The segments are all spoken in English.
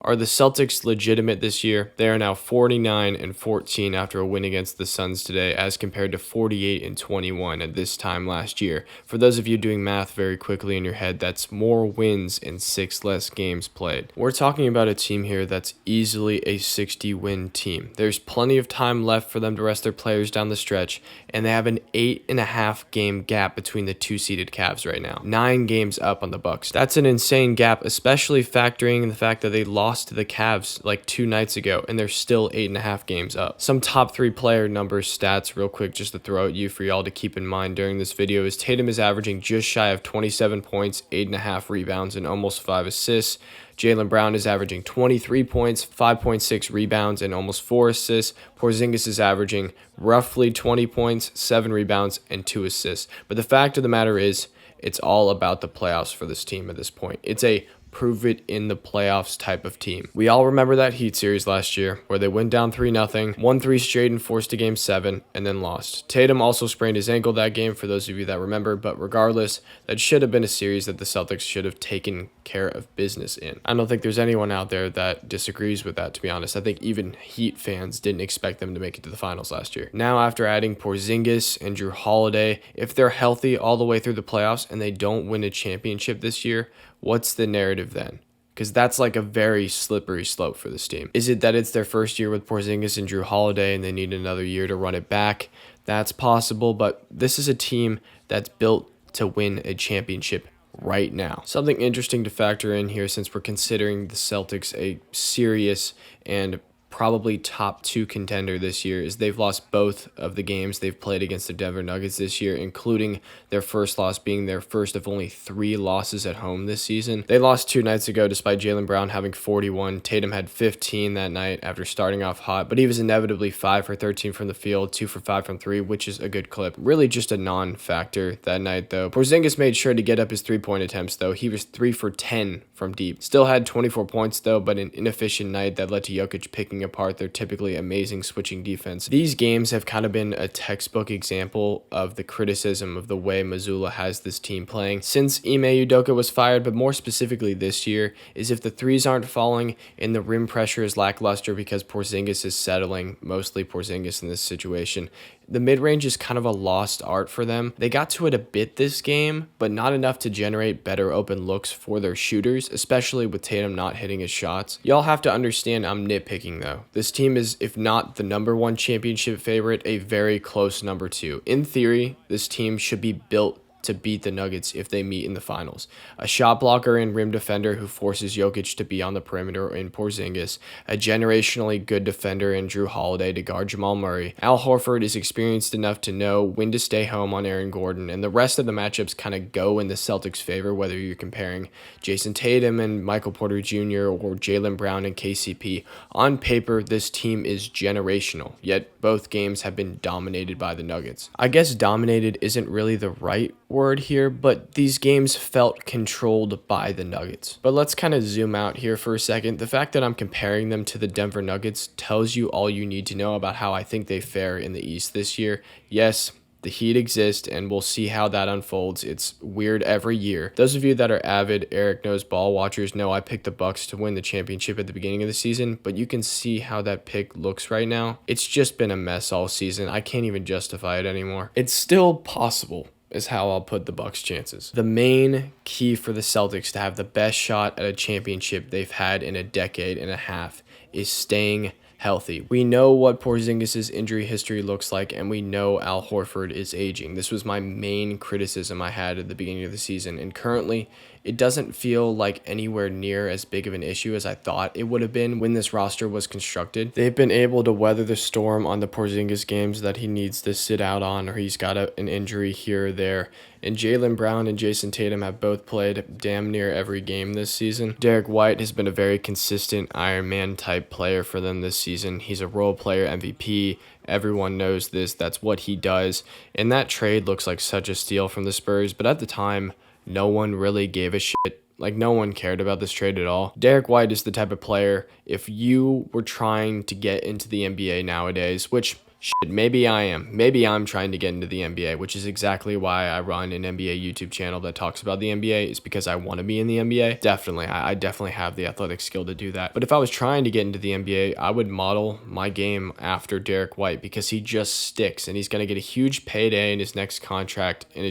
Are the Celtics legitimate this year? They are now 49-14 after a win against the Suns today, as compared to 48-21 at this time last year. For those of you doing math very quickly in your head, that's more wins in 6 less games played. We're talking about a team here that's easily a 60-win team. There's plenty of time left for them to rest their players down the stretch, and they have an 8.5 game gap between the 2-seeded Cavs right now. 9 games up on the Bucks. That's an insane gap, especially factoring in the fact that they lost to the Cavs like 2 nights ago, and they're still 8.5 games up. Some top 3 player numbers stats real quick just to throw at you for y'all to keep in mind during this video is Tatum is averaging just shy of 27 points, 8.5 rebounds, and almost 5 assists. Jaylen Brown is averaging 23 points, 5.6 rebounds, and almost 4 assists. Porzingis is averaging roughly 20 points, 7 rebounds, and 2 assists. But the fact of the matter is, it's all about the playoffs for this team at this point. It's a prove it in the playoffs type of team. We all remember that Heat series last year where they went down 3-0, won 3 straight and forced a game 7, and then lost. Tatum also sprained his ankle that game, for those of you that remember, but regardless, that should have been a series that the Celtics should have taken care of business in. I don't think there's anyone out there that disagrees with that, to be honest. I think even Heat fans didn't expect them to make it to the finals last year. Now, after adding Porzingis and Jrue Holiday, if they're healthy all the way through the playoffs and they don't win a championship this year, what's the narrative then? Because that's like a very slippery slope for this team. Is it that it's their first year with Porzingis and Jrue Holiday and they need another year to run it back? That's possible, but this is a team that's built to win a championship right now. Something interesting to factor in here, since we're considering the Celtics a serious and probably top 2 contender this year, is they've lost both of the games they've played against the Denver Nuggets this year, including their first loss being their first of only 3 losses at home this season. They lost 2 nights ago despite Jaylen Brown having 41. Tatum had 15 that night after starting off hot, but he was inevitably 5 for 13 from the field, 2 for 5 from 3, which is a good clip. Really just a non-factor that night though. Porzingis made sure to get up his 3-point attempts though. He was 3 for 10 from deep. Still had 24 points though, but an inefficient night that led to Jokic picking apart their typically amazing switching defense. These games have kind of been a textbook example of the criticism of the way Mazzulla has this team playing since Ime Udoka was fired, but more specifically this year, is if the threes aren't falling and the rim pressure is lackluster because Porzingis is settling, mostly Porzingis in this situation, the mid-range is kind of a lost art for them. They got to it a bit this game, but not enough to generate better open looks for their shooters, especially with Tatum not hitting his shots. Y'all have to understand I'm nitpicking though. This team is, if not the #1 championship favorite, a very close #2. In theory, this team should be built to beat the Nuggets if they meet in the finals. A shot blocker and rim defender who forces Jokic to be on the perimeter in Porzingis, a generationally good defender in Jrue Holiday to guard Jamal Murray. Al Horford is experienced enough to know when to stay home on Aaron Gordon, and the rest of the matchups kind of go in the Celtics' favor, whether you're comparing Jason Tatum and Michael Porter Jr. or Jaylen Brown and KCP. On paper, this team is generational, yet both games have been dominated by the Nuggets. I guess dominated isn't really the right word here, but these games felt controlled by the Nuggets. But let's kind of zoom out here for a second. The fact that I'm comparing them to the Denver Nuggets tells you all you need to know about how I think they fare in the East this year. Yes, the Heat exist, and we'll see how that unfolds. It's weird every year. Those of you that are avid Eric Knows ball watchers know I picked the Bucks to win the championship at the beginning of the season, but you can see how that pick looks right now. It's just been a mess all season. I can't even justify it anymore. It's still possible, is how I'll put the Bucks' chances. The main key for the Celtics to have the best shot at a championship they've had in a decade and a half is staying healthy. We know what Porzingis' injury history looks like, and we know Al Horford is aging. This was my main criticism I had at the beginning of the season, and currently it doesn't feel like anywhere near as big of an issue as I thought it would have been when this roster was constructed. They've been able to weather the storm on the Porzingis games that he needs to sit out on, or he's got an injury here or there. And Jaylen Brown and Jason Tatum have both played damn near every game this season. Derrick White has been a very consistent Iron Man type player for them this season. He's a role player MVP. Everyone knows this. That's what he does. And that trade looks like such a steal from the Spurs, but at the time, no one really gave a shit. Like, no one cared about this trade at all. Derrick White is the type of player, if you were trying to get into the NBA nowadays, which Shit, maybe I am. Maybe I'm trying to get into the NBA, which is exactly why I run an NBA YouTube channel that talks about the NBA, is because I want to be in the NBA. Definitely, I definitely have the athletic skill to do that. But if I was trying to get into the NBA, I would model my game after Derrick White because he just sticks and he's going to get a huge payday in his next contract. And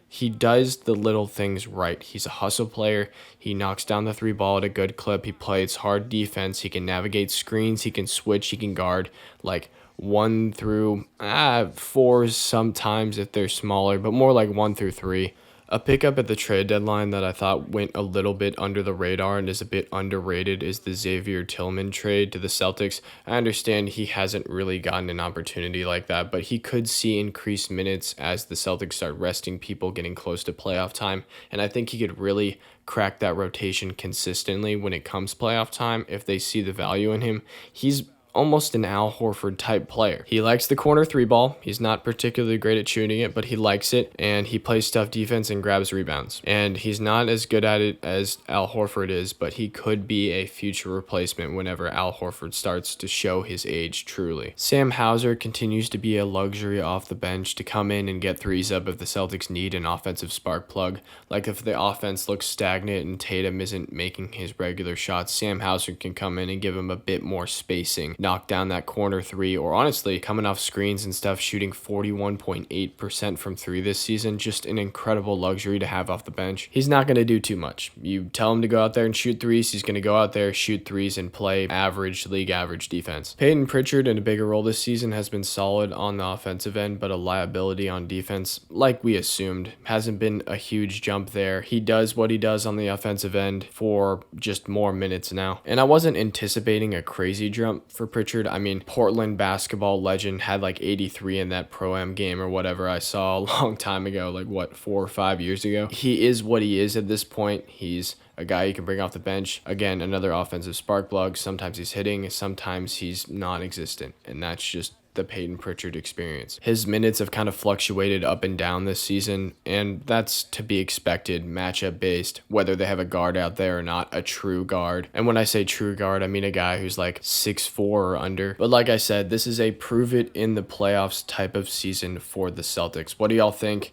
he does the little things right. He's a hustle player. He knocks down the three ball at a good clip. He plays hard defense. He can navigate screens. He can switch. He can guard. Like, 1 through 4 sometimes if they're smaller, but more like 1 through 3. A pickup at the trade deadline that I thought went a little bit under the radar and is a bit underrated is the Xavier Tillman trade to the Celtics. I understand he hasn't really gotten an opportunity like that, but he could see increased minutes as the Celtics start resting people getting close to playoff time, and I think he could really crack that rotation consistently when it comes playoff time if they see the value in him. He's almost an Al Horford type player. He likes the corner three ball. He's not particularly great at shooting it, but he likes it, and he plays tough defense and grabs rebounds. And he's not as good at it as Al Horford is, but he could be a future replacement whenever Al Horford starts to show his age truly. Sam Hauser continues to be a luxury off the bench to come in and get threes up if the Celtics need an offensive spark plug. Like if the offense looks stagnant and Tatum isn't making his regular shots, Sam Hauser can come in and give him a bit more spacing, knock down that corner three, or honestly, coming off screens and stuff, shooting 41.8% from three this season. Just an incredible luxury to have off the bench. He's not going to do too much. You tell him to go out there and shoot threes, he's going to go out there, shoot threes, and play league average defense. Peyton Pritchard in a bigger role this season has been solid on the offensive end, but a liability on defense, like we assumed. Hasn't been a huge jump there. He does what he does on the offensive end for just more minutes now. And I wasn't anticipating a crazy jump for Pritchard. I mean, Portland basketball legend had like 83 in that Pro-Am game or whatever I saw a long time ago, like what, 4 or 5 years ago. He is what he is at this point. He's a guy you can bring off the bench. Again, another offensive spark plug. Sometimes he's hitting, sometimes he's non-existent, and that's just the Peyton Pritchard experience. His minutes have kind of fluctuated up and down this season, and that's to be expected, matchup based, whether they have a guard out there or not, a true guard. And when I say true guard, I mean a guy who's like 6'4" or under. But like I said, this is a prove it in the playoffs type of season for the Celtics. What do y'all think?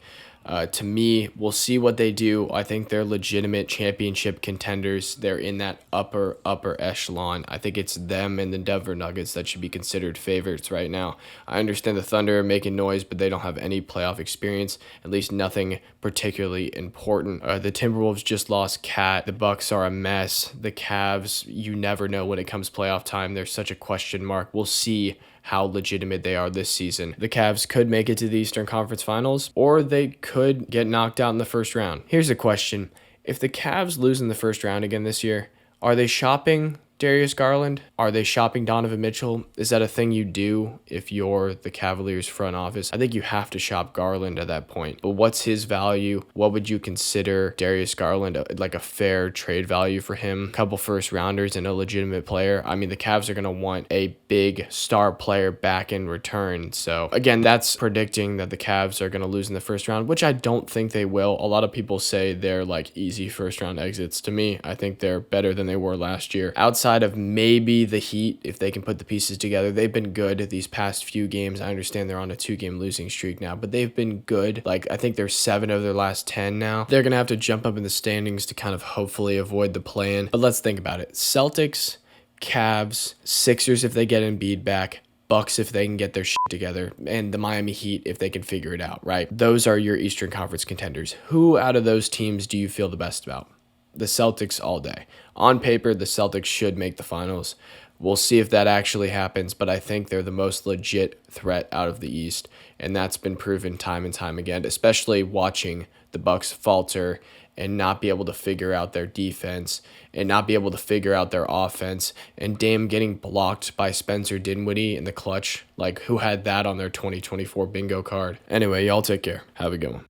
To me, we'll see what they do. I think they're legitimate championship contenders. They're in that upper echelon. I think it's them and the Denver Nuggets that should be considered favorites right now. I understand the Thunder are making noise, but they don't have any playoff experience, at least nothing particularly important. The Timberwolves just lost Cat. The Bucks are a mess. The Cavs, you never know when it comes playoff time. They're such a question mark. We'll see how legitimate they are this season. The Cavs could make it to the Eastern Conference Finals, or they could get knocked out in the first round. Here's a question. If the Cavs lose in the first round again this year, are they shopping Darius Garland? Are they shopping Donovan Mitchell? Is that a thing you do if you're the Cavaliers front office? I think you have to shop Garland at that point. But what's his value? What would you consider Darius Garland like a fair trade value for him? A couple first rounders and a legitimate player. I mean, the Cavs are going to want a big star player back in return. So again, that's predicting that the Cavs are going to lose in the first round, which I don't think they will. A lot of people say they're like easy first round exits. To me, I think they're better than they were last year. Outside of maybe the Heat, if they can put the pieces together, they've been good these past few games. I understand they're on a 2-game losing streak now, but they've been good. Like, I think they're 7 of their last 10 now. They're going to have to jump up in the standings to kind of hopefully avoid the play-in. But let's think about it. Celtics, Cavs, Sixers if they get Embiid back, Bucks if they can get their shit together, and the Miami Heat if they can figure it out, right? Those are your Eastern Conference contenders. Who out of those teams do you feel the best about? The Celtics all day. On paper, the Celtics should make the finals. We'll see if that actually happens, but I think they're the most legit threat out of the East, and that's been proven time and time again, especially watching the Bucks falter and not be able to figure out their defense and not be able to figure out their offense, and Dame getting blocked by Spencer Dinwiddie in the clutch. Like, who had that on their 2024 bingo card? Anyway, y'all take care. Have a good one.